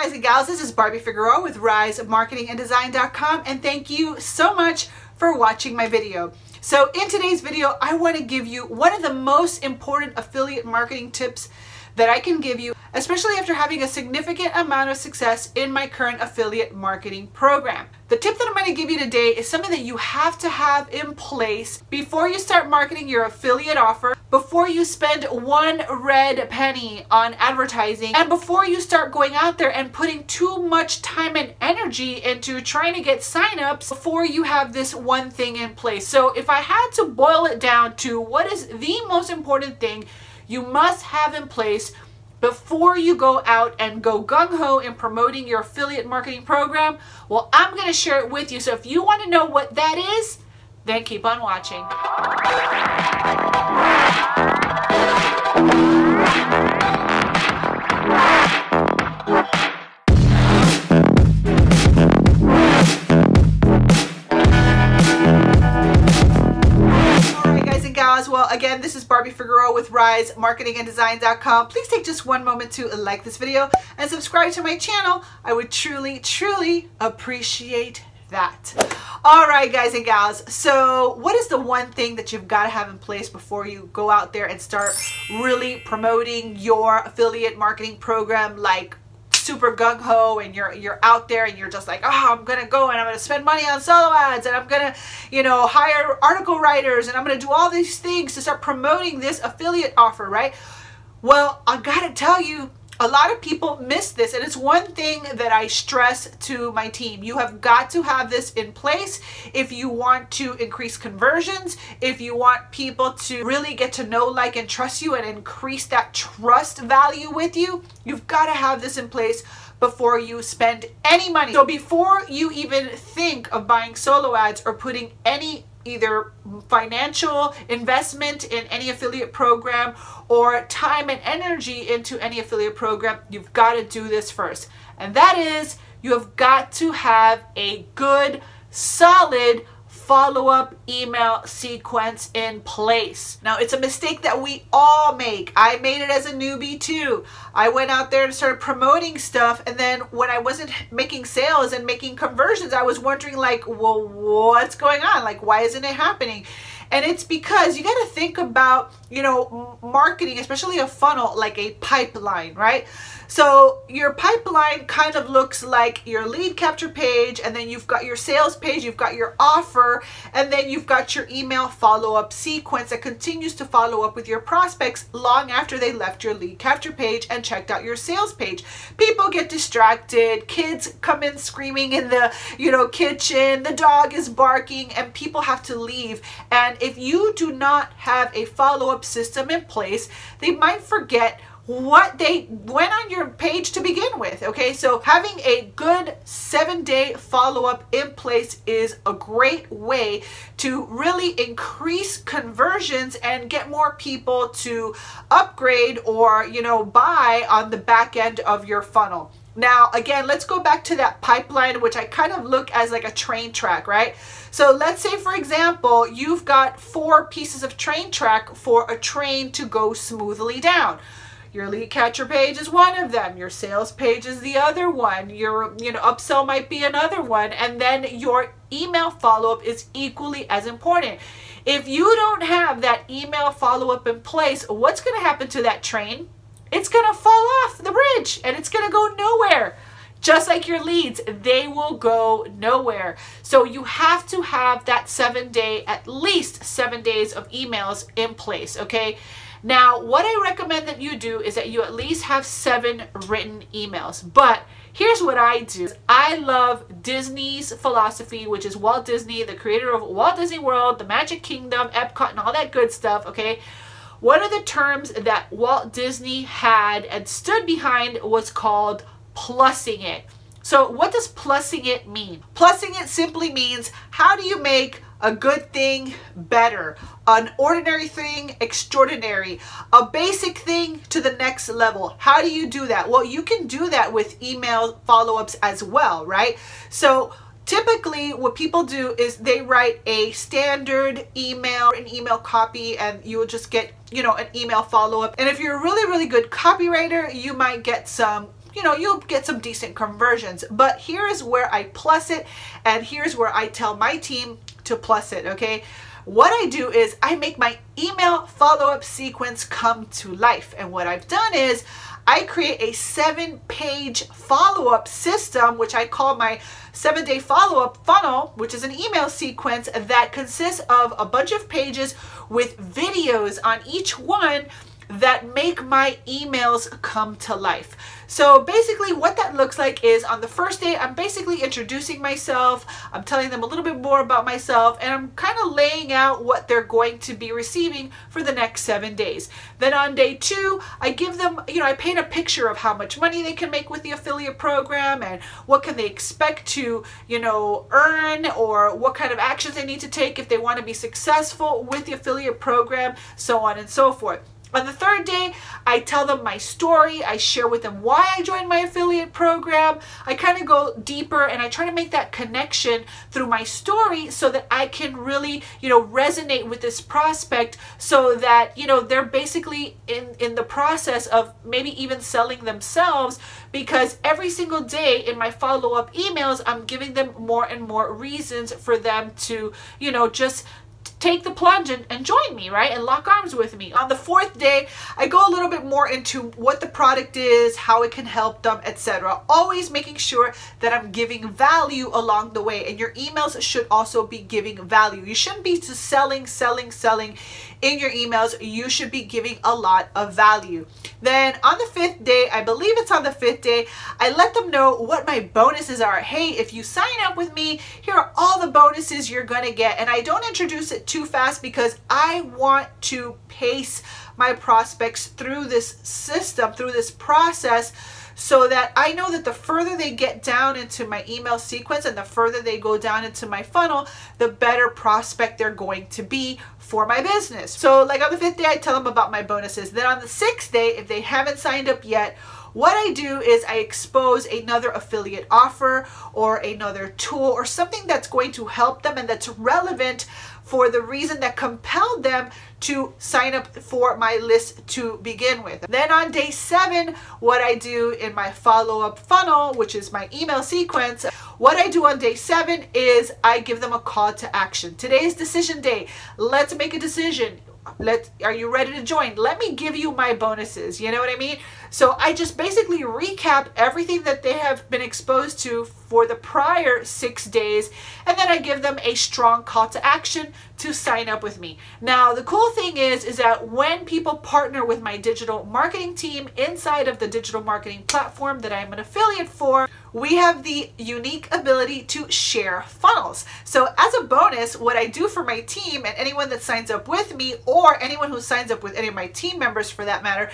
guys and gals, this is Barbie Figueroa with RiseMarketingandDesign.com, and thank you so much for watching my video. So in today's video, I want to give you one of the most important affiliate marketing tips that I can give you, especially after having a significant amount of success in my current affiliate marketing program. The tip that I'm going to give you today is something that you have to have in place before you start marketing your affiliate offer, before you spend one red penny on advertising, and before you start going out there and putting too much time and energy into trying to get signups before you have this one thing in place. So if I had to boil it down to what is the most important thing you must have in place before you go out and go gung-ho in promoting your affiliate marketing program, well, I'm going to share it with you. So if you want to know what that is, then keep on watching. Well, again, this is Barbie Figueroa with RiseMarketingandDesign.com. Please take just one moment to like this video and subscribe to my channel. I would truly appreciate that. All right, guys and gals. So what is the one thing that you've got to have in place before you go out there and start really promoting your affiliate marketing program like super gung-ho, and you're out there and you're just like, oh, I'm gonna go and I'm gonna spend money on solo ads, and I'm gonna, hire article writers, and I'm gonna do all these things to start promoting this affiliate offer, right? Well, I gotta tell you, a lot of people miss this, and it's one thing that I stress to my team. You have got to have this in place if you want to increase conversions, if you want people to really get to know, like, and trust you and increase that trust value with you. You've got to have this in place before you spend any money. So before you even think of buying solo ads or putting any either financial investment in any affiliate program or time and energy into any affiliate program, you've got to do this first. And that is, you have got to have a good, solid follow-up email sequence in place. Now, it's a mistake that we all make. I made it as a newbie too. I went out there and started promoting stuff, and then when I wasn't making sales and making conversions, I was wondering, like, well, what's going on? Like, why isn't it happening? And it's because you got to think about, marketing, especially a funnel, like a pipeline, right? So your pipeline kind of looks like your lead capture page, and then you've got your sales page, you've got your offer, and then you've got your email follow-up sequence that continues to follow up with your prospects long after they left your lead capture page and checked out your sales page. People get distracted, kids come in screaming in the kitchen, the dog is barking, and people have to leave. And if you do not have a follow-up system in place, they might forget what they went on your page to begin with. Okay, so having a good 7-day follow-up in place is a great way to really increase conversions and get more people to upgrade or buy on the back end of your funnel. Now, again, let's go back to that pipeline, which I kind of look as like a train track, right? So let's say, for example, you've got 4 pieces of train track for a train to go smoothly down. Your lead capture page is one of them. Your sales page is the other one. Your upsell might be another one. And then your email follow-up is equally as important. If you don't have that email follow-up in place, what's going to happen to that train? It's going to fall off the bridge and it's going to go nowhere. Just like your leads, they will go nowhere. So you have to have that 7-day, at least 7 days of emails in place, okay? Now, what I recommend that you do is that you at least have 7 written emails. But here's what I do. I love Disney's philosophy, which is Walt Disney, the creator of Walt Disney World, the Magic Kingdom, Epcot, and all that good stuff, okay? One of the terms that Walt Disney had and stood behind was called plussing it. So what does plussing it mean? Plussing it simply means, how do you make a good thing better, an ordinary thing extraordinary, a basic thing to the next level? How do you do that? Well, you can do that with email follow-ups as well, right? So typically what people do is they write a standard email, an email copy, and you will just get, an email follow-up. And if you're a really, really good copywriter, you might get some you know, you'll get some decent conversions. But here's where I plus it, and here's where I tell my team to plus it, okay? What I do is I make my email follow-up sequence come to life. And what I've done is I create a 7-page follow-up system, which I call my 7-day follow-up funnel, which is an email sequence that consists of a bunch of pages with videos on each one that make my emails come to life. So basically what that looks like is on the first day, I'm basically introducing myself, I'm telling them a little bit more about myself, and I'm kind of laying out what they're going to be receiving for the next 7 days. Then on day 2, I give them, you know, I paint a picture of how much money they can make with the affiliate program and what can they expect to, you know, earn, or what kind of actions they need to take if they want to be successful with the affiliate program, so on and so forth. On the third day, I tell them my story. I share with them why I joined my affiliate program. I kind of go deeper and I try to make that connection through my story so that I can really, you know, resonate with this prospect, so that, you know, they're basically in the process of maybe even selling themselves, because every single day in my follow-up emails, I'm giving them more and more reasons for them to, you know, just take the plunge and join me, right? And lock arms with me. On the fourth day, I go a little bit more into what the product is, how it can help them, etc. Always making sure that I'm giving value along the way. And your emails should also be giving value. You shouldn't be just selling in your emails. You should be giving a lot of value. Then on the 5th day, I believe it's on the 5th day, I let them know what my bonuses are. Hey, if you sign up with me, here are all the bonuses you're gonna get. And I don't introduce it too fast because I want to pace my prospects through this system, through this process, so that I know that the further they get down into my email sequence and the further they go down into my funnel, the better prospect they're going to be for my business. So like on the 5th day, I tell them about my bonuses. Then on the 6th day, if they haven't signed up yet, what I do is I expose another affiliate offer or another tool or something that's going to help them and that's relevant for the reason that compelled them to sign up for my list to begin with. Then on day 7, what I do in my follow-up funnel, which is my email sequence, what I do on day 7 is I give them a call to action. Today's decision day. Let's make a decision. Are you ready to join? Let me give you my bonuses. You know what I mean? So I just basically recap everything that they have been exposed to for the prior 6 days, and then I give them a strong call to action to sign up with me. Now, the cool thing is that when people partner with my digital marketing team inside of the digital marketing platform that I'm an affiliate for, we have the unique ability to share funnels. So as a bonus, what I do for my team and anyone that signs up with me, or anyone who signs up with any of my team members for that matter,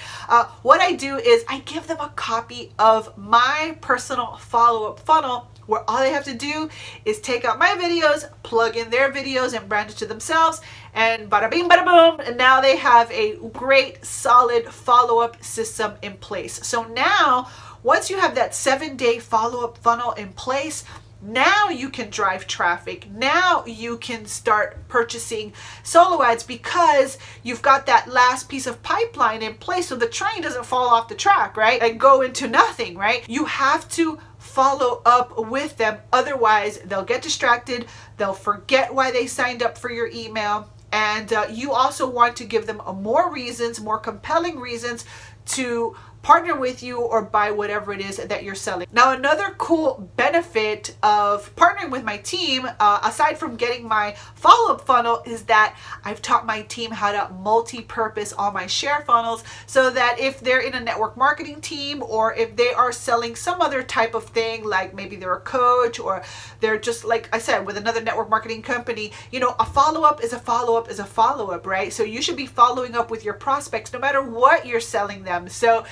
what I do is I give them a copy of my personal follow-up funnel, where all they have to do is take out my videos, plug in their videos and brand it to themselves, and bada bing, bada boom, and now they have a great solid follow-up system in place. So now, once you have that 7-day follow-up funnel in place, now you can drive traffic. Now you can start purchasing solo ads because you've got that last piece of pipeline in place, so the train doesn't fall off the track, right? And go into nothing, right? You have to follow up with them. Otherwise, they'll get distracted. They'll forget why they signed up for your email. And you also want to give them more reasons, more compelling reasons to partner with you or buy whatever it is that you're selling. Now, another cool benefit of partnering with my team, aside from getting my follow-up funnel, is that I've taught my team how to multi-purpose all my share funnels, so that if they're in a network marketing team, or if they are selling some other type of thing, like maybe they're a coach, or they're just, like I said, with another network marketing company, you know, a follow-up is a follow-up is a follow-up, right? So you should be following up with your prospects no matter what you're selling them. So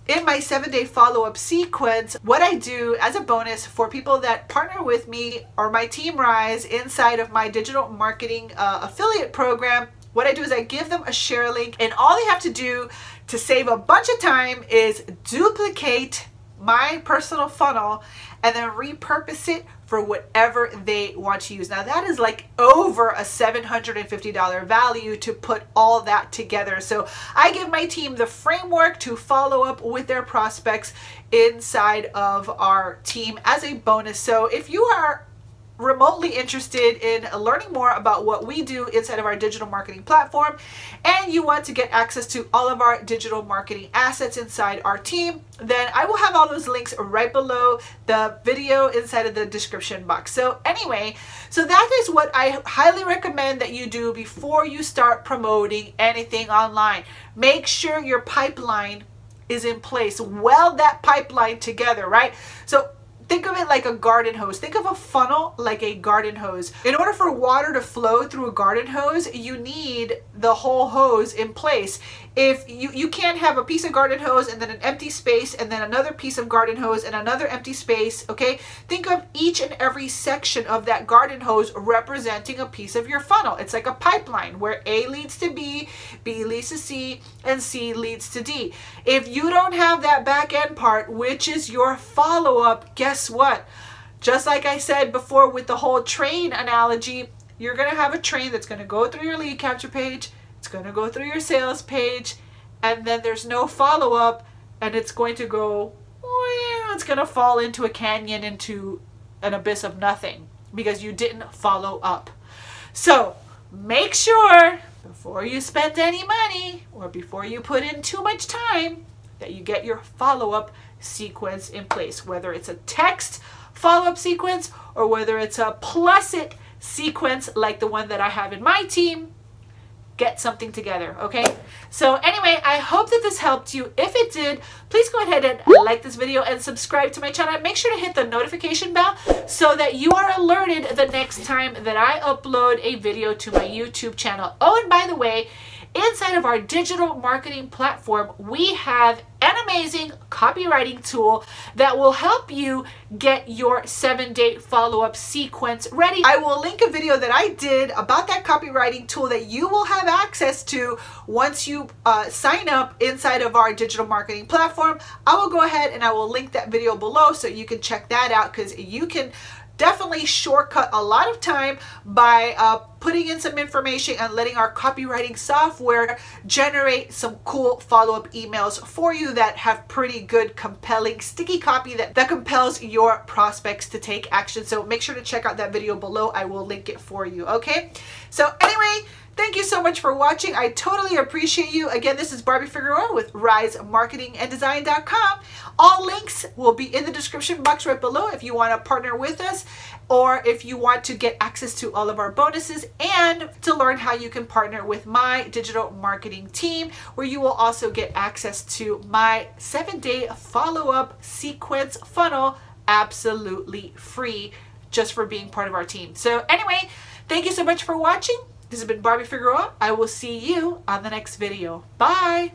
in my 7-day follow-up sequence, what I do as a bonus for people that partner with me or my team Rise inside of my digital marketing affiliate program, what I do is I give them a share link, and all they have to do to save a bunch of time is duplicate my personal funnel and then repurpose it for whatever they want to use. Now that is like over a $750 value to put all that together. So I give my team the framework to follow up with their prospects inside of our team as a bonus. So if you are remotely interested in learning more about what we do inside of our digital marketing platform, and you want to get access to all of our digital marketing assets inside our team, then I will have all those links right below the video inside of the description box. So anyway, so that is what I highly recommend that you do before you start promoting anything online. Make sure your pipeline is in place. Weld that pipeline together, right? So think of it like a garden hose. Think of a funnel like a garden hose. In order for water to flow through a garden hose, you need the whole hose in place. If you can't have a piece of garden hose and then an empty space and then another piece of garden hose and another empty space, okay? Think of each and every section of that garden hose representing a piece of your funnel. It's like a pipeline where A leads to B, B leads to C, and C leads to D. If you don't have that back end part, which is your follow-up, guess what? Just like I said before with the whole train analogy, you're going to have a train that's going to go through your lead capture page, it's going to go through your sales page, and then there's no follow-up, and it's going to go, it's going to fall into a canyon, into an abyss of nothing, because you didn't follow up. So make sure before you spend any money or before you put in too much time that you get your follow-up sequence in place, whether it's a text follow-up sequence or whether it's a plus it sequence like the one that I have in my team. Get something together, okay? So anyway, I hope that this helped you. If it did, please go ahead and like this video and subscribe to my channel. Make sure to hit the notification bell so that you are alerted the next time that I upload a video to my YouTube channel. Oh, and by the way, inside of our digital marketing platform, we have an amazing copywriting tool that will help you get your 7-day follow-up sequence ready. I will link a video that I did about that copywriting tool that you will have access to once you sign up inside of our digital marketing platform. I will go ahead and I will link that video below so you can check that out, because you can definitely shortcut a lot of time by putting in some information and letting our copywriting software generate some cool follow-up emails for you that have pretty good, compelling, sticky copy that compels your prospects to take action. So make sure to check out that video below. I will link it for you, okay? So anyway, thank you so much for watching. I totally appreciate you. Again, this is Barbie Figueroa with RiseMarketingAndDesign.com. All links will be in the description box right below if you want to partner with us, or if you want to get access to all of our bonuses and to learn how you can partner with my digital marketing team, where you will also get access to my 7-day follow-up sequence funnel absolutely free, just for being part of our team. So anyway, thank you so much for watching. This has been Barbie Figueroa. I will see you on the next video. Bye.